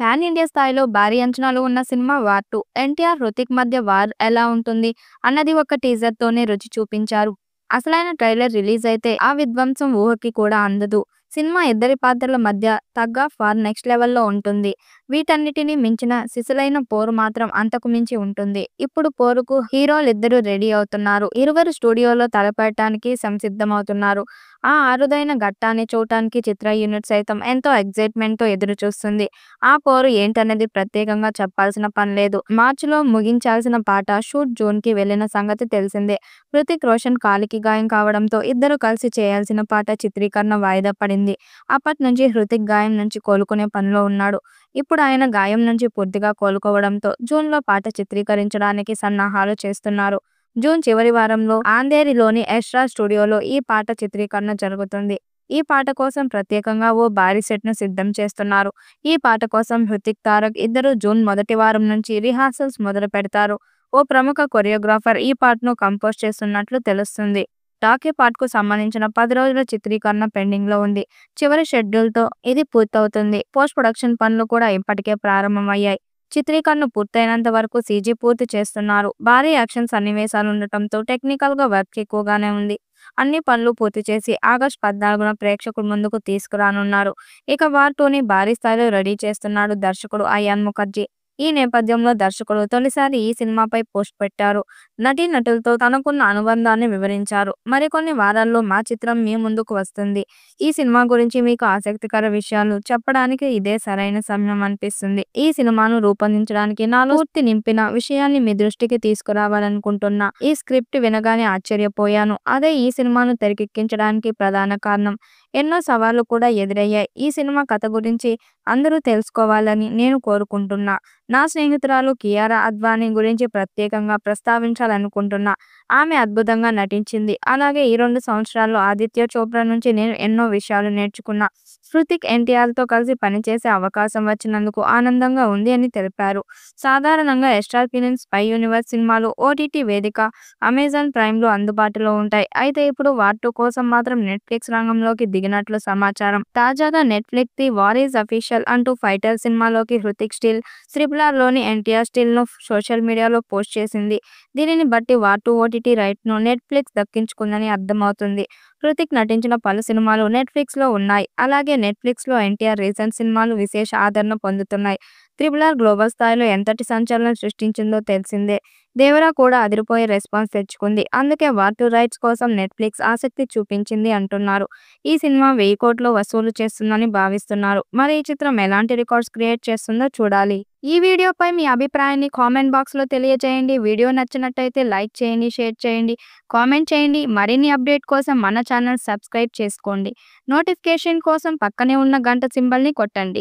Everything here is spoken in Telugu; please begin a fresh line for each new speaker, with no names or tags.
పాన్ ఇండియా స్థాయిలో భారీ అంచనాలు ఉన్న సినిమా 'వార్ 2'. ఎన్టీఆర్, హృతిక్ మధ్య వార్ ఎలా ఉంటుంది అన్నది ఒక టీజర్‌తోనే రుచి చూపించారు. అసలైన ట్రైలర్ రిలీజ్ అయితే ఆ విధ్వంసం ఊహకి కూడా అందదు. సినిమా ఇద్దరి పాత్రల మధ్య టగ్ ఆఫ్ వార్ నెక్స్ట్ లెవెల్‌లో ఉంటుంది. వీటన్నిటిని మించిన సిసలైన పోరు మాత్రం అంతకు మించి ఉంటుంది. ఇప్పుడు పోరుకు హీరోలిద్దరూ రెడీ అవుతున్నారు. ఇరువురు స్టూడియోలో తలపడటానికి సంసిద్ధమవుతున్నారు. ఆ అరుదైన ఘట్టాన్ని చూడటానికి చిత్ర యూనిట్ సైతం ఎంతో ఎక్సైట్‌మెంట్‌తో ఎదురుచూస్తుంది. ఆ పోరు ఏంటనేది ప్రత్యేకంగా చెప్పాల్సిన పనిలేదు. మార్చిలో ముగించాల్సిన పాట షూట్ జూన్‌కి వెళ్లిన సంగతి తెలిసిందే. హృతిక్ రోషన్ కాలికి గాయం కావడంతో ఇద్దరూ కలిసి చేయాల్సిన పాట చిత్రీకరణ వాయిదా పడింది. అప్పట్నుంచి హృతిక్ గాయం నుంచి కోలుకునే పనిలో ఉన్నాడు. ఇప్పుడు ఆయన గాయం నుంచి పూర్తిగా కోలుకోవడంతో జూన్‌లో పాట చిత్రీకరించడానికి సన్నాహాలు చేస్తున్నారు. జూన్ చివరి వారంలో అంధేరిలోని ఎస్ట్రా స్టూడియోలో ఈ పాట చిత్రీకరణ జరుగుతుంది. ఈ పాట కోసం ప్రత్యేకంగా ఓ భారీ సెట్‌ను సిద్ధం చేస్తున్నారు. ఈ పాట కోసం హృతిక్, తారక్ ఇద్దరూ జూన్ మొదటి వారం నుంచి రిహార్సల్స్ మొదలుపెడతారు. ఓ ప్రముఖ కొరియోగ్రాఫర్ ఈ పాటను కంపోజ్ చేస్తున్నట్లు తెలుస్తుంది. టాకీ పాటకు సంబంధించిన 10 రోజుల చిత్రీకరణ పెండింగ్‌లో ఉంది. చివరి షెడ్యూల్‌తో ఇది పూర్తవుతుంది. పోస్ట్ ప్రొడక్షన్ పనులు కూడా ఇప్పటికే ప్రారంభమయ్యాయి. చిత్రీకరణ పూర్తయినంత వరకు సీజీ పూర్తి చేస్తున్నారు. భారీ యాక్షన్ సన్నివేశాలుండటంతో టెక్నికల్‌గా వర్క్ ఎక్కువగానే ఉంది. అన్ని పనులు పూర్తి చేసి ఆగస్టు 14న ప్రేక్షకుల ముందుకు తీసుకురానున్నారు. ఇక వార్ 2ని భారీ స్థాయిలో రెడీ చేస్తున్నాడు దర్శకుడు అయాన్ ముఖర్జీ. ఈ నేపథ్యంలో దర్శకుడు తొలిసారి ఈ సినిమాపై పోస్ట్ పెట్టారు. నటీనటులతో తనకున్న అనుబంధాన్ని వివరించారు. మరికొన్ని వారాల్లో మా చిత్రం మీ ముందుకు వస్తుంది. ఈ సినిమా గురించి మీకు ఆసక్తికర విషయాలు చెప్పడానికి ఇదే సరైన సమయం అనిపిస్తుంది. ఈ సినిమాను రూపొందించడానికి నాలో స్ఫూర్తి నింపిన విషయాన్ని మీ దృష్టికి తీసుకురావాలనుకుంటున్నా. ఈ స్క్రిప్ట్ వినగానే ఆశ్చర్యపోయాను. అదే ఈ సినిమాను తెరకెక్కించడానికి ప్రధాన కారణం. ఎన్నో సవాళ్లు కూడా ఎదురయ్యాయి. ఈ సినిమా కథ గురించి అందరూ తెలుసుకోవాలని నేను కోరుకుంటున్నా. నా స్నేహితురాలు కియారా అద్వానీ గురించి ప్రత్యేకంగా ప్రస్తావించాలనుకుంటున్నా. ఆమె అద్భుతంగా నటించింది. అలాగే ఈ 2 సంవత్సరాల్లో ఆదిత్య చోప్రా నుంచి నేను ఎన్నో విషయాలు నేర్చుకున్నా. హృతిక్, ఎన్టీఆర్‌తో కలిసి పనిచేసే అవకాశం వచ్చినందుకు ఆనందంగా ఉంది అని తెలిపారు. సాధారణంగా ఎస్టార్ ఫిలిమ్స్ స్పై యూనివర్స్ సినిమాలు ఓటీటీ వేదిక అమెజాన్ ప్రైమ్‌లో అందుబాటులో ఉంటాయి. అయితే ఇప్పుడు వార్ 2 కోసం మాత్రం నెట్‌ఫ్లిక్స్ రంగంలోకి దిగినట్లు సమాచారం. తాజాగా Netflix 'the war is official' అంటూ ఫైటర్ సినిమాలోకి హృతిక్ స్టిల్, RRRలోని ఎన్టీఆర్ స్టిల్‌ను సోషల్ మీడియాలో పోస్ట్ చేసింది. దీనిని బట్టి వార్ 2 ఓటీటీ రైట్‌ను నెట్‌ఫ్లిక్స్ దక్కించుకుందని అర్థమవుతుంది. హృతిక్ నటించిన పలు సినిమాలు నెట్‌ఫ్లిక్స్‌లో ఉన్నాయి. అలాగే నెట్‌ఫ్లిక్స్‌లో ఎన్టీఆర్ రీసెంట్ సినిమాలు విశేష ఆదరణ పొందుతున్నాయి. RRR గ్లోబల్ స్థాయిలో ఎంతటి సంచలనం సృష్టించిందో తెలిసిందే. దేవరా కూడా అదిరిపోయే రెస్పాన్స్ తెచ్చుకుంది. అందుకే వార్ 2 రైట్స్ కోసం నెట్‌ఫ్లిక్స్ ఆసక్తి చూపించింది అంటున్నారు. ఈ సినిమా 1000 కోట్లు వసూలు చేస్తుందని భావిస్తున్నారు. మరి ఈ చిత్రం ఎలాంటి రికార్డ్స్ క్రియేట్ చేస్తుందో చూడాలి. ఈ వీడియోపై మీ అభిప్రాయాన్ని కామెంట్ బాక్స్‌లో తెలియజేయండి. వీడియో నచ్చినట్టయితే లైక్ చేయండి, షేర్ చేయండి, కామెంట్ చేయండి. మరిన్ని అప్డేట్ కోసం మన ఛానల్ సబ్స్క్రైబ్ చేసుకోండి. నోటిఫికేషన్ కోసం పక్కనే ఉన్న గంట సింబల్‌ని కొట్టండి.